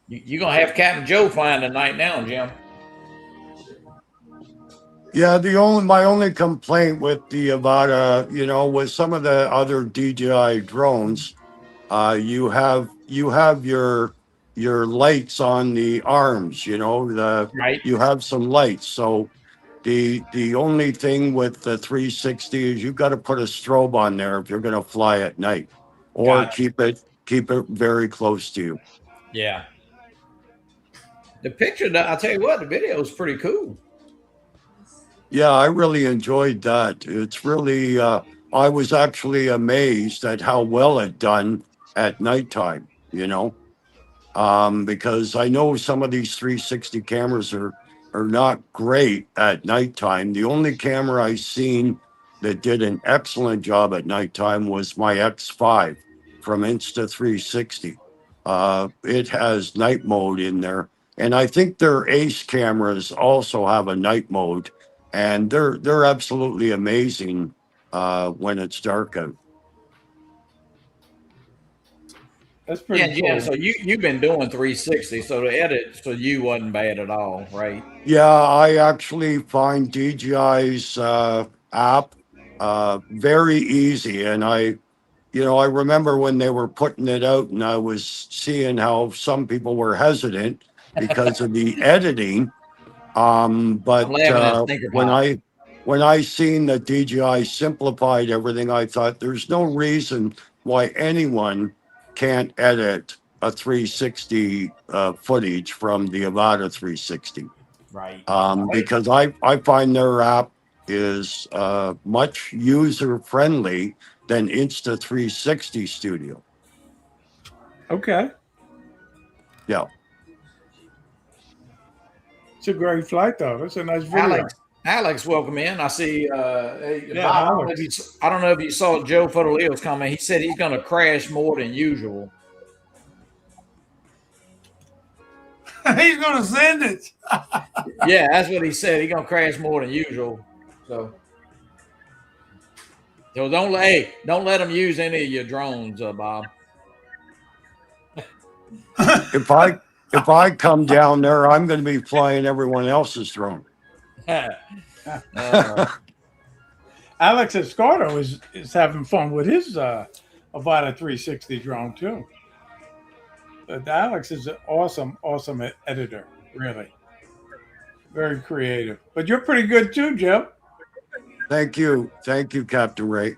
You're going to have Captain Joe flying tonight now, Jim. Yeah, my only complaint with the Avata, with some of the other DJI drones, you have your lights on the arms, right. You have some lights. So the only thing with the 360 is you've got to put a strobe on there if you're going to fly at night, or keep it very close to you. Yeah. The picture, I'll tell you what, the video is pretty cool. Yeah, I really enjoyed that. It's really, I was actually amazed at how well it done at nighttime, because I know some of these 360 cameras are not great at nighttime. The only camera I seen that did an excellent job at nighttime was my X5 from Insta360. It has night mode in there. And I think their Ace cameras also have a night mode, and they're absolutely amazing when it's dark out. That's pretty cool. So you've been doing 360, so the edit for you wasn't bad at all, right? Yeah, I actually find DJI's app very easy, and I remember when they were putting it out, and I was seeing how some people were hesitant because of the editing. But when I seen that DJI simplified everything, I thought there's no reason why anyone can't edit a 360 footage from the Avata 360. Right. Because I find their app is much user friendly than Insta360 Studio. Okay. Yeah. It's a great flight, though. That's a nice video. Alex, welcome in. I see. Bob, Alex. I don't know if you saw Joe Fotoleo's comment. He said he's going to crash more than usual. He's going to send it. Yeah, that's what he said. He's going to crash more than usual. So don't let him use any of your drones, Bob. If I come down there, I'm going to be flying everyone else's drone. Alex Escardo is having fun with his Avata 360 drone too. But Alex is an awesome editor, really. Very creative. But you're pretty good too, Jim. Thank you, Captain Ray.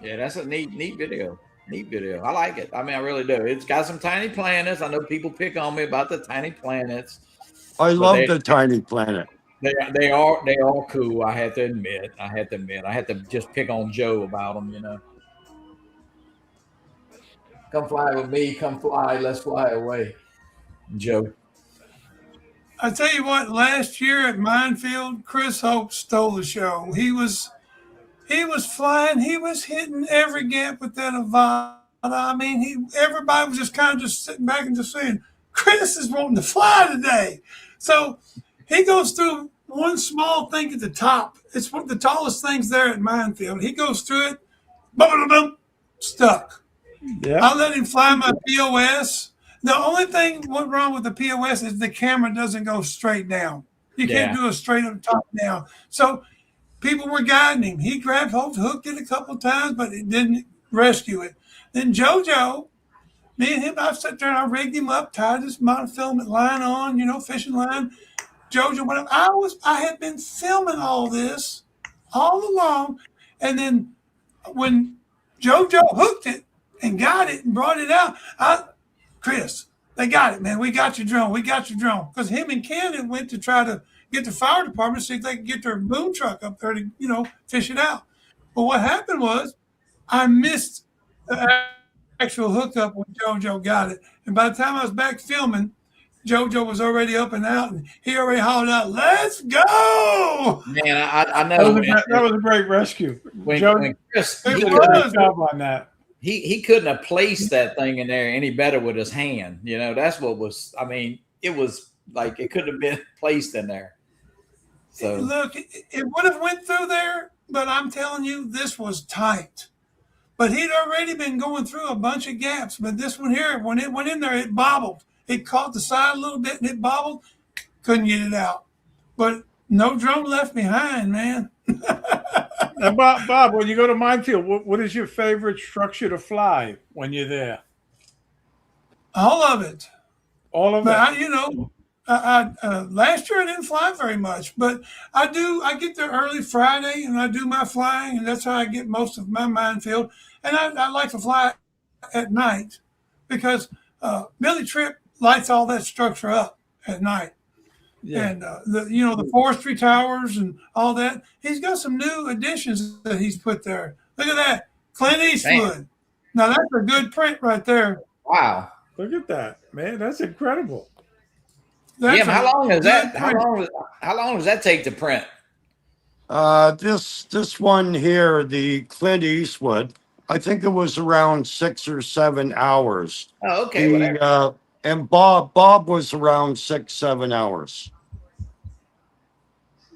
Yeah, that's a neat video. Neat video. I like it. I mean, I really do. It's got some tiny planets. I know people pick on me about the tiny planets. I love the tiny planet. They are cool. I have to admit. I had to just pick on Joe about them, you know. Come fly with me. Come fly. Let's fly away, Joe. I tell you what, last year at Minefield, Chris Hope stole the show. He was flying. He was hitting every gap with that Avata. I mean, everybody was just kind of just sitting back and just saying, Chris is wanting to fly today. So he goes through one small thing at the top. It's one of the tallest things there at Minefield. He goes through it, boom, stuck. Yeah. I let him fly my POS. The only thing went wrong with the POS is the camera doesn't go straight down. You can't do a straight up top down. So people were guiding him. He grabbed hold, hooked it a couple of times, but it didn't rescue it. Then JoJo, me and him, I sat there and I rigged him up, tied this monofilament line on, fishing line. JoJo went up. I had been filming all this all along. And then when JoJo hooked it and got it and brought it out, Chris, they got it, man. We got your drone. Because him and Ken went to try to get the fire department to see if they could get their boom truck up there to, fish it out. But what happened was I missed the actual hookup when JoJo got it. And by the time I was back filming, JoJo was already up and out, and he already hollered out, "Let's go!" Man, I know. That was a great rescue. When Chris, he did a good job on that. He couldn't have placed that thing in there any better with his hand. That's what was. I mean, it was like it could have been placed in there. So look, it would have went through there, but I'm telling you, this was tight. But he'd already been going through a bunch of gaps. But this one here, when it went in there, it bobbled. It caught the side a little bit and it bobbled. Couldn't get it out. But no drone left behind, man. And Bob, when you go to Minefield, what is your favorite structure to fly when you're there? All of it. All of it. Last year I didn't fly very much, but I do. I get there early Friday and I do my flying, and that's how I get most of my Minefield. And I like to fly at night because Billy Tripp lights all that structure up at night. Yeah. And the forestry towers and all that. He's got some new additions that he's put there. Look at that, Clint Eastwood. Damn. Now that's a good print right there. Wow, look at that, man. That's incredible. How long is that? How long does that take to print? This one here, the Clint Eastwood, I think it was around 6 or 7 hours. Oh, okay. And Bob was around 6-7 hours.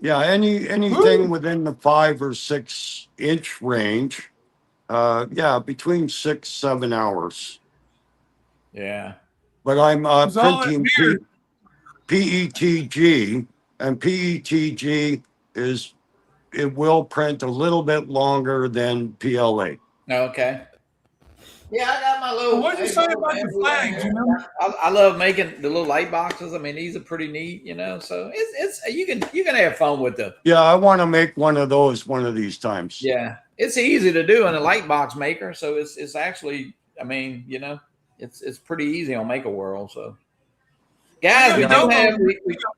Yeah, anything within the 5 or 6 inch range. Between 6-7 hours. Yeah. But I'm printing PETG, and PETG it will print a little bit longer than PLA. Okay. Yeah, I got my little. What did you say about the flags? I love making the little light boxes. I mean, these are pretty neat, So it's you can have fun with them. Yeah, I want to make one of those one of these times. Yeah, it's easy to do in a light box maker, so it's actually, I mean, it's pretty easy on Maker World. So, guys,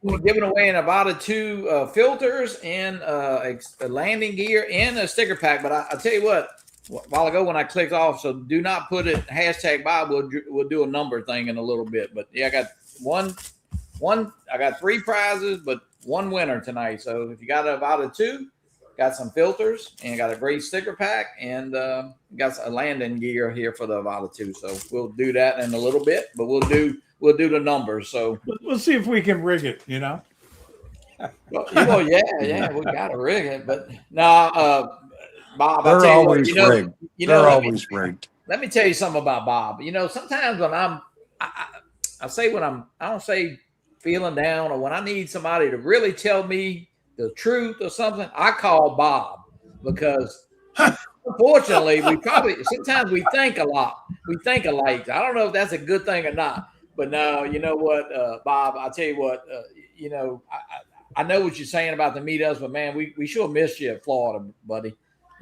we're giving away an Avata 2 filters and a landing gear and a sticker pack. But I tell you what. A while ago when I clicked off, so do not put it #Bob. We'll do a number thing in a little bit, but yeah, I got one. I got 3 prizes, but 1 winner tonight. So if you got an Avata 2, got some filters and got a great sticker pack, and got a landing gear here for the Avata 2. So we'll do that in a little bit, but we'll do the numbers. So we'll see if we can rig it. Well, yeah, we got to rig it, but no. Bob, they're always rigged. They're always rigged. Let me tell you something about Bob. Sometimes when I don't say feeling down, or when I need somebody to really tell me the truth or something, I call Bob, because unfortunately, we probably sometimes we think a lot. We think alike. I don't know if that's a good thing or not. But no, you know what, Bob? I'll tell you what. You know, I know what you're saying about the meetups, but man, we sure missed you at Florida, buddy.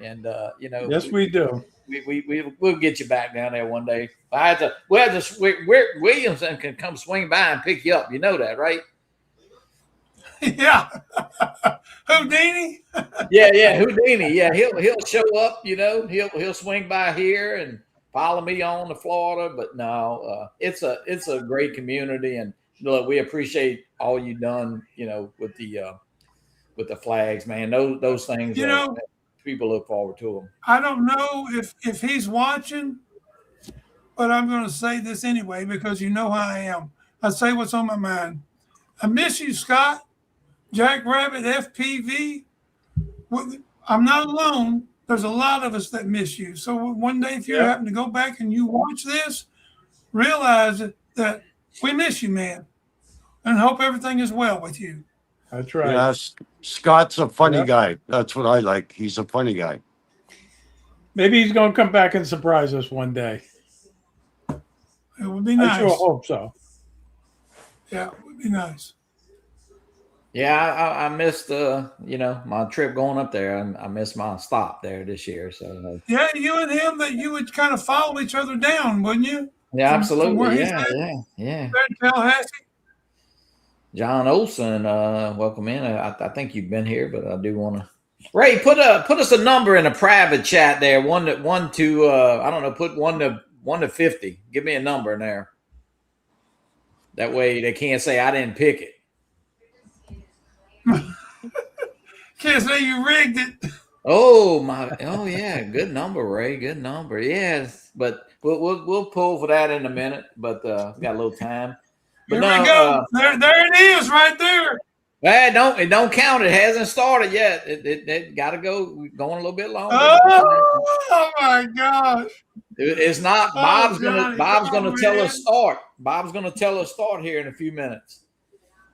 And you know, Yes, we do. We'll get you back down there one day. Williamson can come swing by and pick you up. You know that, right? Yeah. Houdini. Yeah, Houdini. Yeah, he'll show up. You know, he'll swing by here and follow me on to Florida. But no, it's a great community, and look, we appreciate all you've done. You know, with the flags, man. Those things. You know, people look forward to them. I don't know if he's watching, but I'm going to say this anyway because you know how I am. I say what's on my mind. I miss you, Scott. Jackrabbit, FPV. I'm not alone. There's a lot of us that miss you. So one day, if you happen to go back and you watch this, realize that we miss you, man, and hope everything is well with you. That's right. Yes, Scott's a funny guy. That's what I like. He's a funny guy. Maybe he's going to come back and surprise us one day. It would be nice. I sure hope so. Yeah, it would be nice. Yeah, I missed my trip going up there. I missed my stop there this year. So yeah, you and him that you would kind of follow each other down, wouldn't you? Yeah, absolutely. Yeah. Tallahassee. John Olson, welcome in. I think you've been here, but I do want to. Ray, put us a number in a private chat there. One to I don't know. Put 1 to 50. Give me a number in there. That way they can't say I didn't pick it. Can't say you rigged it. Oh yeah, good number, Ray. Good number. Yes, but we'll pull for that in a minute. But we got a little time. But Here we go. There it is, right there. It don't count. It hasn't started yet. It got to going a little bit longer. Oh my gosh! It's not. Bob's gonna tell us start. Bob's gonna tell us start here in a few minutes.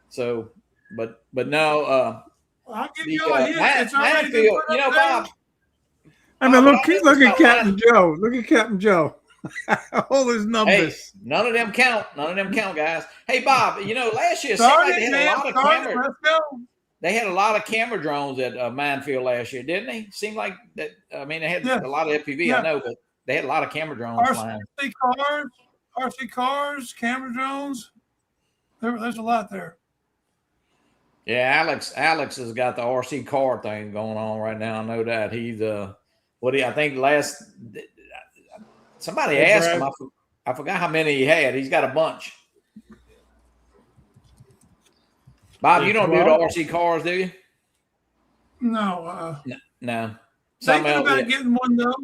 So, but no. I'll give you a hint. It's already been Mansfield, put up Bob. I mean, look at Captain Joe. Look at Captain Joe. All his numbers. Hey, none of them count. None of them count, guys. Hey, Bob. You know, last year it seemed like they had a lot of camera. Let's go. They had a lot of camera drones at Minefield last year, didn't they? Seemed like that. I mean, they had a lot of FPV. I know, but they had a lot of camera drones flying. RC cars, camera drones. There's a lot there. Yeah, Alex has got the RC car thing going on right now. I know that he's I think somebody asked him. I forgot how many he had. He's got a bunch. Bob, you don't do the RC cars, do you? No. No. Thinking about getting one though.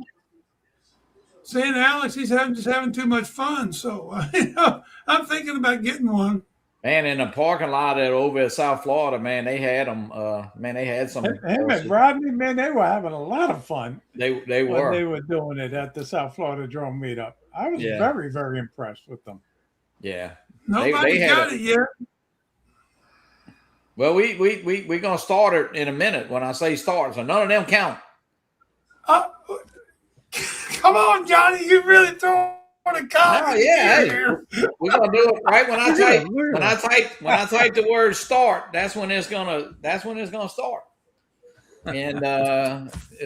Saying Alex, he's just having too much fun. So I'm thinking about getting one. Man, in the parking lot over at South Florida, man, they had them. They had some. Him and Rodney, man, they were having a lot of fun. They were. When they were doing it at the South Florida Drone Meetup. I was very, very impressed with them. Yeah. Nobody got it yet. Well, we're gonna start it in a minute when I say start, so none of them count. Come on, Johnny, you really throw the comment. We're gonna do it right when I type the word start. That's when it's gonna start. And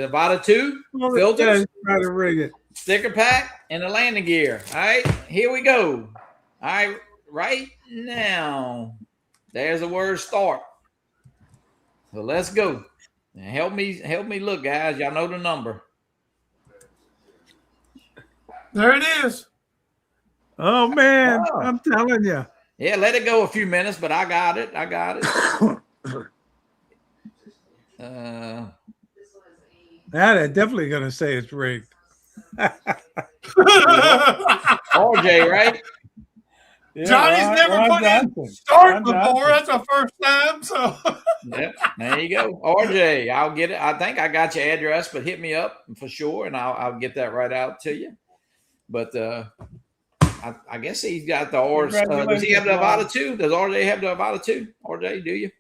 about a 2 filters, try to rig it. sticker pack, and the landing gear. All right, here we go. All right, right now, there's the word start. So let's go. And help me look, guys. Y'all know the number. There it is. Oh man, I'm telling you. Yeah, let it go a few minutes, but I got it. Now they're definitely gonna say it's rigged. RJ, right? Yeah, Johnny's never put in start before. That's our first time. So yep, there you go. RJ, I'll get it. I think I got your address, but hit me up for sure, and I'll get that right out to you. But I guess he's got the RJ. Does he have the Avata 2? Does RJ have the Avata 2? RJ, do you?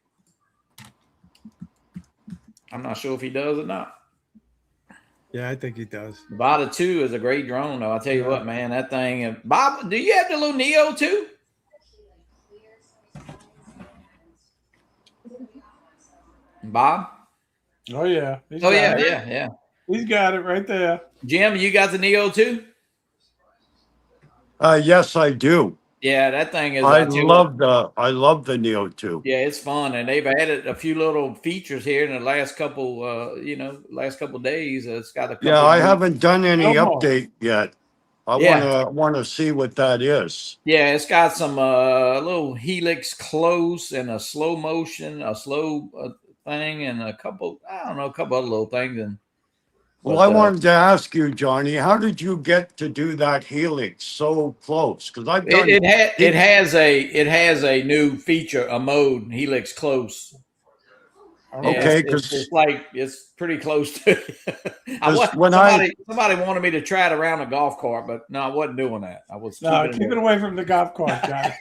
I'm not sure if he does or not. Yeah, I think he does. Vada 2 is a great drone, though. I'll tell you what, man, that thing. Bob, do you have the little Neo too? Bob? Oh yeah. He's Oh, got yeah, it. yeah. He's got it right there. Jim, you got the Neo too? Yes, I do. Yeah, that thing is. I tell you love the Neo 2. Yeah, it's fun, and they've added a few little features here in the last couple, last couple days. It's got a couple. Yeah, I haven't done any Oh. update yet. I Yeah. wanna see what that is. Yeah, it's got some little helix close and a slow motion, a slow thing, and a couple. I don't know, a couple other little things. And Well, but, I wanted to ask you, Johnny, how did you get to do that helix so close? Because I've done it has a new feature, a mode, helix close. Okay, it's pretty close to. Somebody wanted me to try it around a golf cart, but no, I wasn't doing that. I was Keep it away from the golf cart, John.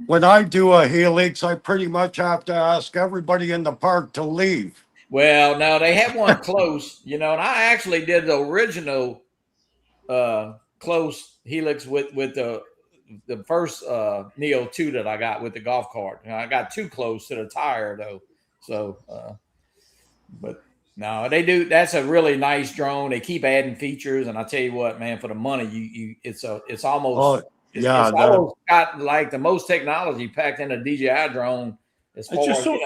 when I do a helix, I pretty much have to ask everybody in the park to leave. Well, no, they have one close, and I actually did the original close helix with the first Neo 2 that I got with the golf cart. I got too close to the tire though. So but no, they do. That's a really nice drone. They keep adding features, and I tell you what, man, for the money, it's almost it's almost got like the most technology packed in a DJI drone. It's just so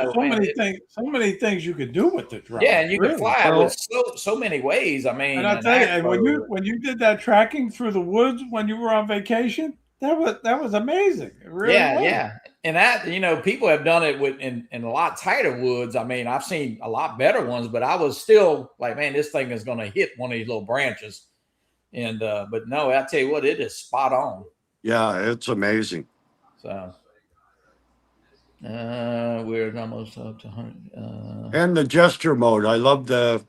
many things you could do with the drone. Yeah, and you can fly with so many ways. I mean, and I tell you, when you did that tracking through the woods when you were on vacation, that was amazing. It really was. Yeah. And that, people have done it in a lot tighter woods. I mean, I've seen a lot better ones, but I was still like, man, this thing is going to hit one of these little branches. And but no, I tell you what, it is spot on. Yeah, it's amazing. So we're almost up to 100. And the gesture mode. I love the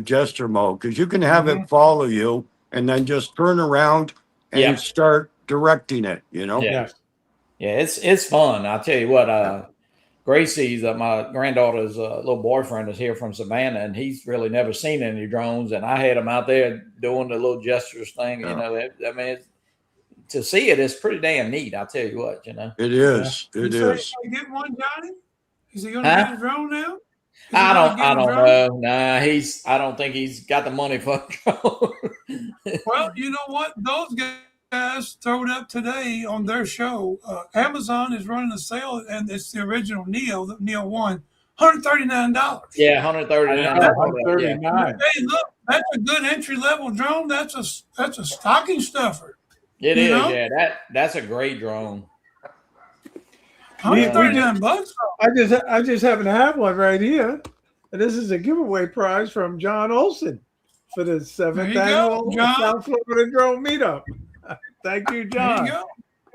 gesture mode because you can have it follow you and then just turn around and start directing it, Yeah, it's fun. I'll tell you what, Gracie's my granddaughter's little boyfriend is here from Savannah, and he's really never seen any drones, and I had him out there doing the little gestures thing. To see it's pretty damn neat. I'll tell you what, It is. It is. Get one, Johnny? Is he going to get a drone now? I don't know. Nah, I don't think he's got the money for a drone. Well, you know what? Those guys throw it up today on their show. Amazon is running a sale, and it's the original Neo, the Neo 1, $139. Yeah, $139. Yeah. Hey, look, that's a good entry level drone. That's a stocking stuffer. It is. Yeah, that's a great drone. $139. I just happen to have one right here. And this is a giveaway prize from John Olson for the 7th annual South Florida Drone Meetup. Thank you, John. There you go.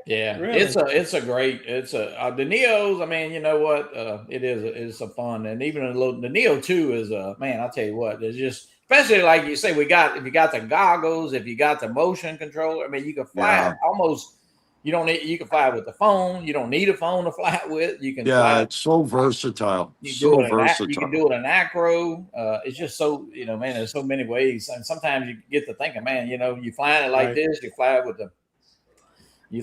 Yeah, really. the Neos. I mean, you know what? It's a fun, and even the Neo 2 is man. I'll tell you what, it's just, especially like you say, if you got the goggles, if you got the motion controller. I mean, you can fly almost. You can fly with the phone. You don't need a phone to fly with. You can. Yeah, it's so versatile. You can do it in acro. It's just so, man, there's so many ways. And sometimes you get to thinking, man, you flying it like this, you fly it with you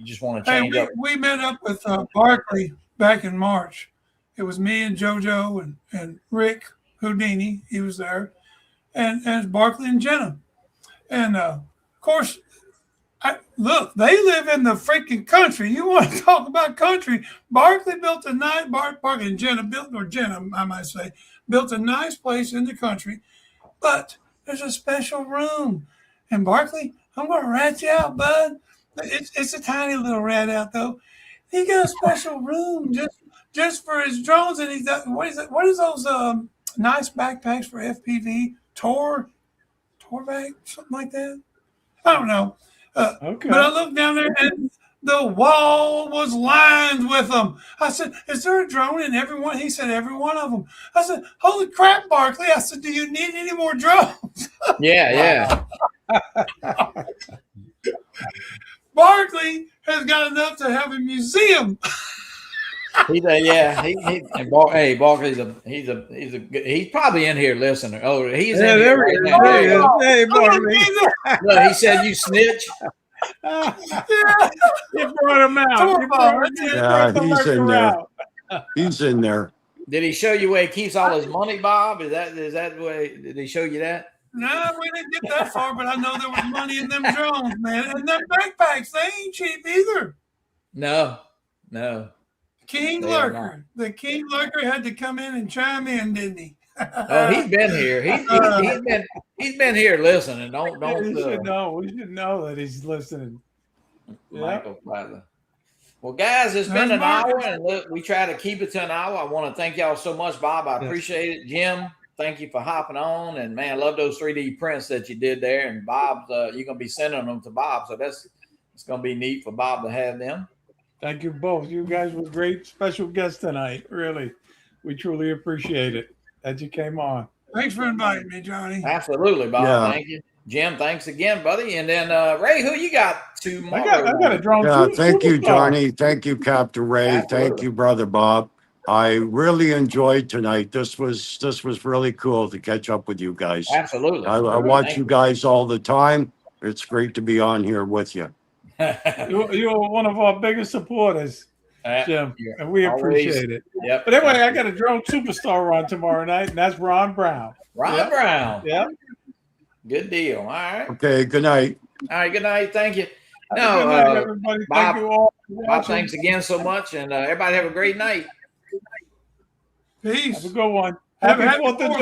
just want to change up. We met up with Barkley back in March. It was me and JoJo and Rick Houdini. He was there. And Barkley and Jenna. And of course, look, they live in the freaking country. You want to talk about country? Barkley built a nice Barkley and Jenna I might say, built a nice place in the country, but there's a special room. And Barkley, I'm going to rat you out, bud. It's a tiny little rat out though. He got a special room just for his drones, and he's got what is those nice backpacks for FPV tour bag, something like that. I don't know. Okay. But I looked down there and the wall was lined with them. I said, "Is there a drone in every one?" He said, "Every one of them." I said, "Holy crap, Barkley!" I said, "Do you need any more drones?" Yeah. Barkley has got enough to have a museum. Yeah. And hey, Barker, he's probably in here listening. Oh, he's in here right now. There he is. Hey, Barney. Look, he said you snitch. You brought him out. You brought him Yeah, he's in there. He's in there. Did he show you where he keeps all his money, Bob? Is that the way? Did he show you that? No, we didn't get that far, but I know there was money in them drones, man. And them backpacks, they ain't cheap either. No. King They are Lurker. The King Lurker had to come in and chime in, didn't he? Oh, he's been here. He's been here listening. Don't. We should know. We should know that he's listening. Michael Flatler. Well, guys, it's been an hour, and look, we try to keep it to an hour. I want to thank y'all so much, Bob. I appreciate it. Jim, thank you for hopping on. And man, I love those 3D prints that you did there. And Bob, you're gonna be sending them to Bob, so it's gonna be neat for Bob to have them. Thank you both. You guys were great special guests tonight. Really, we truly appreciate it that you came on. Thanks for inviting me, Johnny. Absolutely, Bob. Yeah. Thank you. Jim, thanks again, buddy. And then Ray, who you got tomorrow? I got a drone. Yeah, thank you, superstar. Johnny. Thank you, Captain Ray. Absolutely. Thank you, Brother Bob. I really enjoyed tonight. This was really cool to catch up with you guys. Absolutely. I watch Thank you guys all the time. It's great to be on here with you. You're one of our biggest supporters, Jim, and we Always. appreciate it. Yep. But anyway, I got a drone superstar on tomorrow night, and that's Ron Brown. Ron Brown. Yeah. Good deal. All right. Okay, good night. All right. Good night. Thank you. Good No, night, everybody. Bob- Thank you all. for Bob, watching. thanks again so much. And everybody have a great night. Peace. Have a good one. Have a Happy happy 4th of